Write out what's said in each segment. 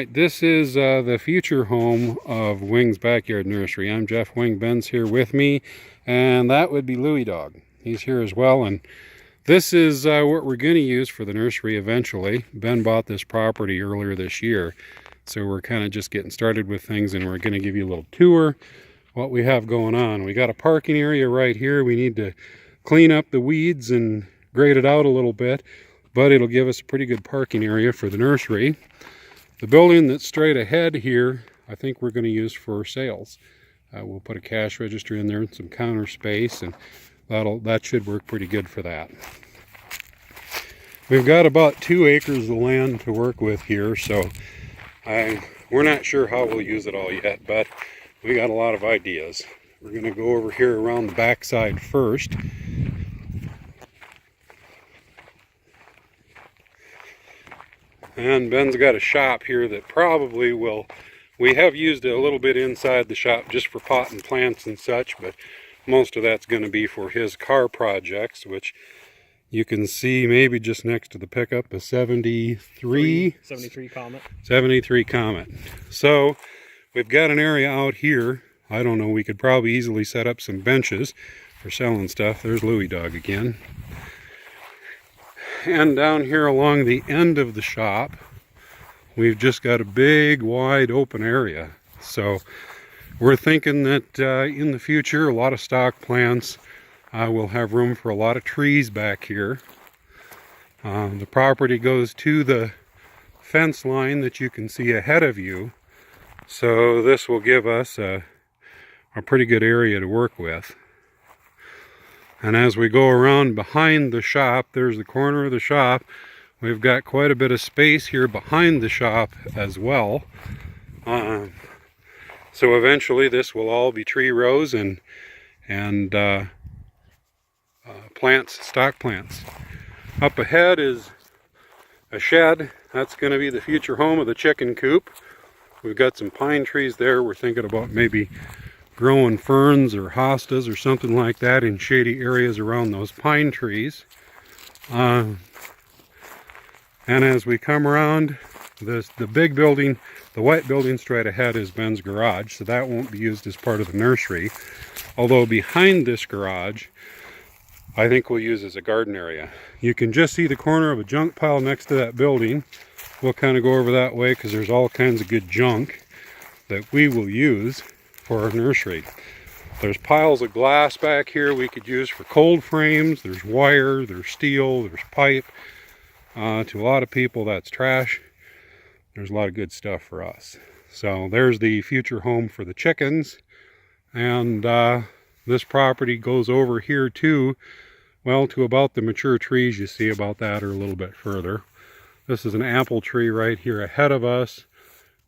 Alright, this is the future home of Wing's Backyard Nursery. I'm Jeff Wing. Ben's here with me, and that would be Louie Dog. He's here as well, and this is what we're going to use for the nursery eventually. Ben bought this property earlier this year, so we're kind of just getting started with things, and we're going to give you a little tour what we have going on. We got a parking area right here. We need to clean up the weeds and grade it out a little bit, but it'll give us a pretty good parking area for the nursery. The building that's straight ahead here, I think we're going to use for sales. We'll put a cash register in there and some counter space, and that should work pretty good for that. We've got about 2 acres of land to work with here, so we're not sure how we'll use it all yet, but we got a lot of ideas. We're going to go over here around the backside first. And Ben's got a shop here that probably will, we have used it a little bit inside the shop just for potting plants and such, but most of that's going to be for his car projects, which you can see maybe just next to the pickup, a 73 Comet. 73 Comet. So we've got an area out here. I don't know, we could probably easily set up some benches for selling stuff. There's Louie Dog again. And down here along the end of the shop, we've just got a big wide open area. So we're thinking that in the future, a lot of stock plants will have room for a lot of trees back here. The property goes to the fence line that you can see ahead of you, so this will give us a pretty good area to work with. And as we go around behind the shop, there's the corner of the shop. We've got quite a bit of space here behind the shop as well. So eventually this will all be tree rows and plants, stock plants. Up ahead is a shed. That's going to be the future home of the chicken coop. We've got some pine trees there. We're thinking about maybe growing ferns or hostas or something like that in shady areas around those pine trees. And as we come around the big building, the white building straight ahead is Ben's garage, so that won't be used as part of the nursery. Although behind this garage, I think we'll use as a garden area. You can just see the corner of a junk pile next to that building. We'll kind of go over that way because there's all kinds of good junk that we will use for our nursery. There's piles of glass back here we could use for cold frames. There's wire, there's steel, there's pipe. To a lot of people that's trash. There's a lot of good stuff for us. So there's the future home for the chickens. And this property goes over here too, well, to about the mature trees you see about that or a little bit further. This is an apple tree right here ahead of us.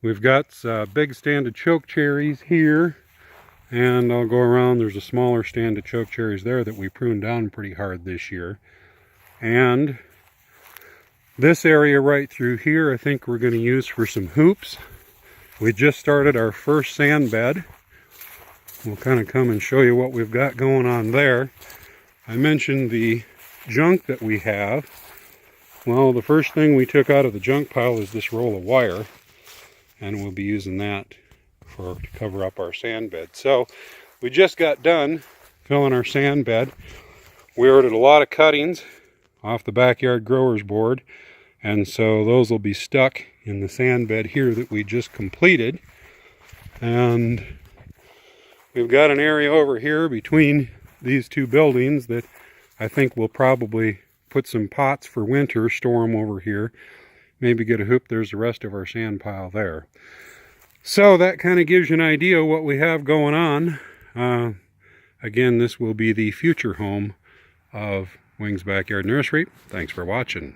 We've got a big stand of choke cherries here, and I'll go around. There's a smaller stand of choke cherries there that we pruned down pretty hard this year. And this area right through here, I think we're going to use for some hoops. We just started our first sand bed. We'll kind of come and show you what we've got going on there. I mentioned the junk that we have. Well, the first thing we took out of the junk pile is this roll of wire, and we'll be using that to cover up our sand bed. So we just got done filling our sand bed. We ordered a lot of cuttings off the backyard growers board, and so those will be stuck in the sand bed here that we just completed. And we've got an area over here between these two buildings that I think we'll probably put some pots for winter, store them over here, maybe get a hoop. There's the rest of our sand pile there. So that kind of gives you an idea of what we have going on. Again, this will be the future home of Wing's Backyard Nursery. Thanks for watching.